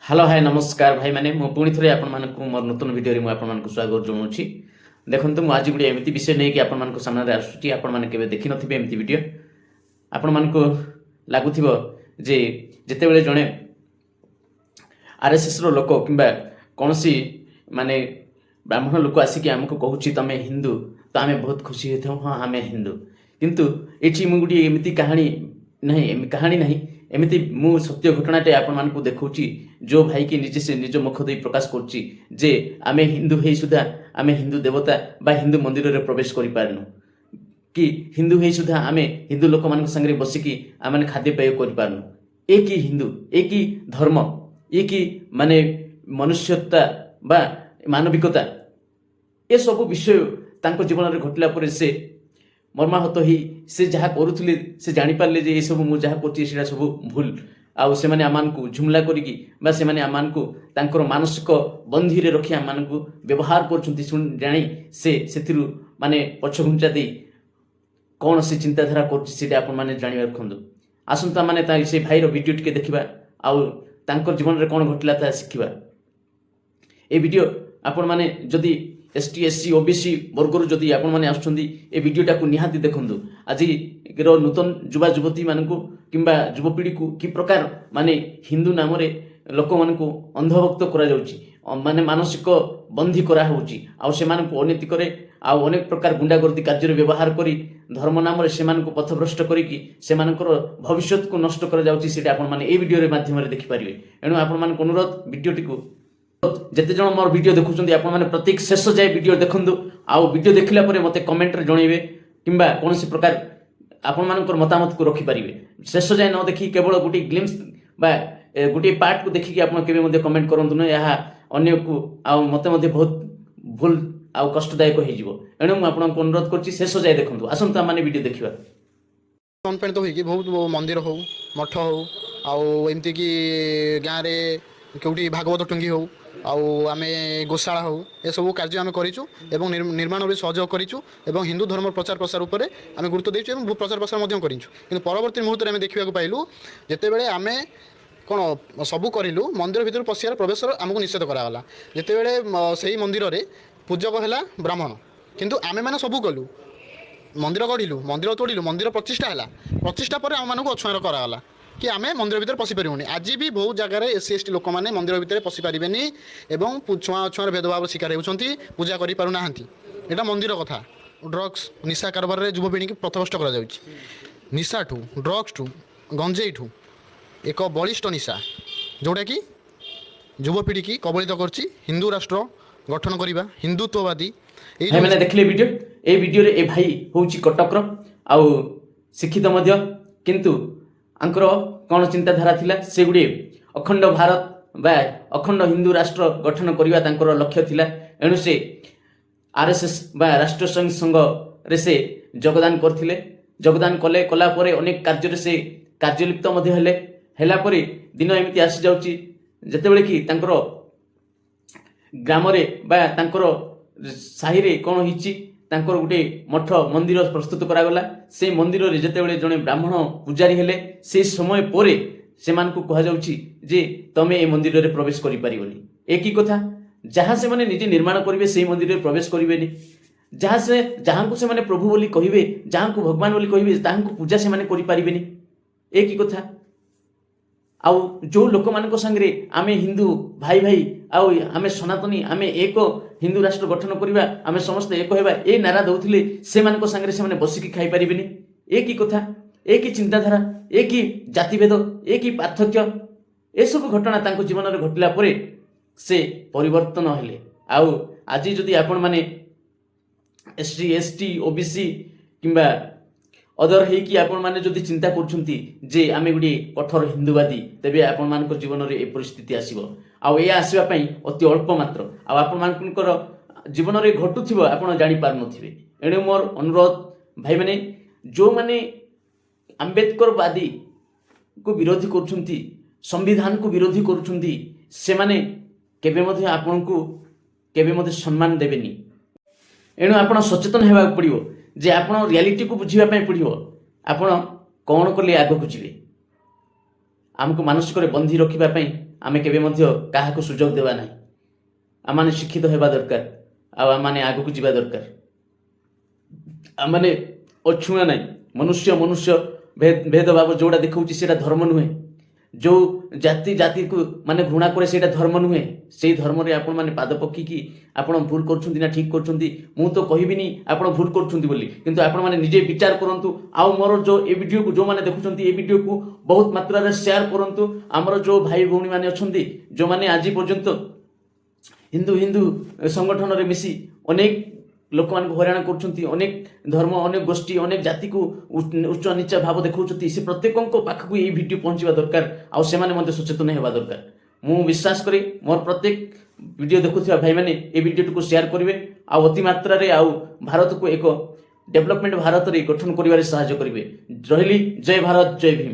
Hello hi नमस्कार भाई मैंने पुणी थे आपण मोर नूतन भिडियो में आपण स्वागत जनाऊँगी। देखो मुझे आज गोटे एमती विषय नहीं कि आपण सामने आसूँ आपण मैंने देखी नथिबे एमती वीडियो आपण मानक लगुव जे जितेबले जड़े आरएसएस रो लोक कि कौन माने ब्राह्मण लोक आसिक आमको कहूँ तुम हिंदू तो आम बहुत खुशी होता हाँ आम हिंदू किंतु ये गोटे एमती कहानी नहीं एमती मु सत्य घटनाटे आपण मानक देखौची जो भाई की निजे से निज मुख दे प्रकाश करची जे आमे हिंदू हे सुधा आमे हिंदू देवता बा हिंदू मंदिर रे प्रवेश करि पारनु कि हिंदू हे सुधा आमे हिंदू लोक मान संगे बसिकी आमे खाद्य पेय करि पारनु एक ही हिंदू एक ही धर्म एक ही माने मनुष्यता बा मानविकता ए सब विषय तांको जीवन रे घटला पर से मर्माहत ही से जहाँ करुले से जापारे जे ये सब मुझे जहाँ कर सब भूल आउ से आमको झुमला करी मानसिक बंधी रे रखी आम व्यवहार कर से माने पछ घुंचा दे कौन से चिंताधारा कर जाना रखु आसंता माने से भाईर वीडियो टिके देखा आउ जीवन में कौन घटला शिखा ए वीडियो आपण माने जदि एसटी एससी ओबीसी वर्गर जदि आपण माने आछुंदी ए वीडियोटा को निहाती देखंतु आज नूतन युवा युवती मानकु किंबा युवपीढ़ी को कि प्रकार माने हिंदू नाम रे लोक मानकु अंधभक्त करा जाउची माने मानसिक बंधी करा होउची आ से मानकु अनैति करे आ अनेक प्रकार गुंडागर्दी कार्य व्यवहार करी धर्म नाम रे से मानकु पथभ्रष्ट करिकी से मानकर भविष्य को नष्ट करा जाउची सेटा आपण माने ए वीडियो रे माध्यम रे देखि परिबे एणु आपण मानकु अनुरोध वीडियोटी को जिते जन मोर वीडियो देखुं आप प्रत्येक शेष जाए वीडियो देखूँ आउ वीडियो देखला मत कमेंट रे जनइबे किंबा कौन प्रकार आपण मानकर मतामत को रखिपारे शेष जाए न देखी केवल गोटे ग्लिम्स बा गोटे पार्ट को देखिकी आप कमेंट करूँ ना अन्य को आउ मत बहुत भूल आउ कष्टदायक होणु मुझे अनुरोध कर शेष जाए देखूँ आसंता माने वीडियो देखा अनुप्राणित होगी बहुत मंदिर हो मठ हो आमती कि गाँव में कौटी भागवत टुंगी हो आम गोशाला हो ये सब कार्य आम करूँ निर्माण भी सहयोग करूँ हिंदू धर्म प्रचार प्रसार उपर आम गुरुत्व देचु प्रचार प्रसार करूँ परवर्ती मुहूर्त में देखा पाइलु जितेबले आम कौन सबू करूँ मंदिर भर पशियार प्रवेश आमको निषेध कराला जितेबले से मंदिर में पूजक है ब्राह्मण किंतु आमे मैंने सबू कलु मंदिर गढ़िलु मंदिर तोड़िलु मंदिर प्रतिष्ठा है प्रतिष्ठा पर आम मानक अछुआर कराला कि आम मंदिर भीतर पशि पारूनी आज भी बहुत जगह एससी एसटी लोक मैंने मंदिर भीतर पशि पारे एवं छुआ छुआर भेदभाव शिकार होती पूजा करना यहाँ मंदिर कथा ड्रग्स निशा कारबार में युवपीढ़ी की पथभ्रष्ट कर निशा ठू ड्रग्स ठू गंजेई ठू एक बलिष्ठ निशा जोटा कि युवपीढ़ी की कबलित कर हिंदू राष्ट्र गठन करने हिंदुत्ववादी मैंने देखले वीडियो ए वीडियो रे ए भाई होउची कटकर आउ शिक्षित मध्य किंतु आंकर कौन चिंताधारा थिला से गुड़े अखंड भारत बा अखंड हिंदू राष्ट्र गठन करवा तांकर लक्ष्य थिला एणु से आरएसएस बा राष्ट्रीय संघ संघ रे से योगदान करथिले योगदान कले कला परे अनेक कार्य से कार्यलिप्त मध्य हेले हेला परे दिन एमिति आसी जाउची जेतेबेले कि तांकर ग्राम रे बा तांकर साही रे कौन हिची तांकर गोटे मठ मंदिर प्रस्तुत करागला से मंदिर रे जेतेबेले जने ब्राह्मण पूजारी हेले से समय परे से मानकु कहा जाउची जे तमे ए मंदिर रे प्रवेश करि परिबनी एक ही कथा जहाँ से माने निजे निर्माण करिवे से मंदिर रे प्रवेश करिवेनी जहाँ को से माने प्रभु बोली कहिवे जहाँ को भगवान बोली कहिवे ताहां को पूजा से माने करि परिबेनी एक ही कथा आउ जो लोक मान संगे आमे हिंदू भाई भाई आउ आमे सनातनी आमे एक हिंदू राष्ट्र गठन करवा आमे समस्त एक होगा ए नारा दौले से संगे से बसिकी खाई पारिबेनी एक ही कथा एक ही चिंताधारा एक ही जातिभेद एक ही पार्थक्य ए सब घटना तांको जीवन में घटला परे से परिवर्तन हेले आउ आज जदि आपण माने एसटी एसटी ओबीसी किंबा अदर है कि आपण माने जदि चिंता करछुंती जे आमे गुडी कठोर हिंदूवादी तेबे आपण मानक जीवन रे ए परिस्थिति आसीबो आ ए आसीबा पई अति अल्प मात्र आ आपण मानकर जीवन रे घटुथिबो आपण जानि पार नथिबे एणे मोर अनुरोध भाई माने जो माने अम्बेडकरवादी को विरोधी करछुंती संविधान को विरोधी करछुंती से माने केबे मध्ये आपण को केबे मध्ये सम्मान देबेनी एणु आपण सचेतन हेबा पड़िबो जे आपण रियलिटी को बुझिबा पई पड़िबो आपण कौन कले आगो को जीवे आमको मानसिक बंधी रखिबा पई ଆମେ କେବେ ମଧ୍ୟ କାହାକୁ ସୁଯୋଗ ଦେବା ନାହିଁ। ଆମମାନେ ଶିକ୍ଷିତ ହେବା ଦରକାର ଆଉ ଆମମାନେ ଆଗକୁ ଯିବା ଦରକାର। ଆମମାନେ ଅଛୁଆଁ ନାହିଁ। ମନୁଷ୍ୟ ଭେଦଭାବ ଯୋଉଟା ଦେଖାଉଛି ସେଇଟା ଧର୍ମ ନୁହେଁ। ଯେଉଁ ଜାତିକୁ ମାନେ ଘୃଣା କରେ ସେଇଟା ଧର୍ମ ନୁହେଁ। ସେଇ ଧର୍ମରେ ଆପଣମାନେ ପାଦ ପକେଇକି ଆପଣ ଭୁଲ କରୁଛନ୍ତି ନା ଠିକ୍ କରୁଛନ୍ତି ମୁଁ ତ କହିବିନି ଆପଣ ଭୁଲ କରୁଛନ୍ତି ବୋଲି, କିନ୍ତୁ ଆପଣମାନେ ନିଜେ ବିଚାର କରନ୍ତୁ। ଆଉ ମୋର ଯେଉଁ ଏ ଭିଡ଼ିଓକୁ ଯେଉଁମାନେ ଦେଖୁଛନ୍ତି ଏ ଭିଡ଼ିଓକୁ ବହୁତ ମାତ୍ରାରେ ସେୟାର କରନ୍ତୁ। ଆମର ଯେଉଁ ଭାଇ ଭଉଣୀମାନେ ଅଛନ୍ତି ଯେଉଁମାନେ ଆଜି ପର୍ଯ୍ୟନ୍ତ ହିନ୍ଦୁ ସଂଗଠନରେ ମିଶି ଅନେକ ଲୋକମାନଙ୍କୁ ହଇରାଣ କରୁଛନ୍ତି, ଅନେକ ଧର୍ମ, ଅନେକ ଗୋଷ୍ଠୀ, ଅନେକ ଜାତିକୁ ଉଚ୍ଚ ନିଚା ଭାବ ଦେଖାଉଛନ୍ତି, ସେ ପ୍ରତ୍ୟେକଙ୍କ ପାଖକୁ ଏଇ ଭିଡ଼ିଓ ପହଞ୍ଚିବା ଦରକାର ଆଉ ସେମାନେ ମଧ୍ୟ ସଚେତନ ହେବା ଦରକାର। ମୁଁ ବିଶ୍ୱାସ କରେ ମୋର ପ୍ରତ୍ୟେକ ଭିଡ଼ିଓ ଦେଖୁଥିବା ଭାଇମାନେ ଏ ଭିଡ଼ିଓଟିକୁ ସେୟାର କରିବେ ଆଉ ଅତି ମାତ୍ରାରେ ଆଉ ଭାରତକୁ ଏକ ଡେଭଲପମେଣ୍ଟ ଭାରତରେ ଗଠନ କରିବାରେ ସାହାଯ୍ୟ କରିବେ। ରହିଲି, ଜୟ ଭାରତ, ଜୟ ଭୀମ।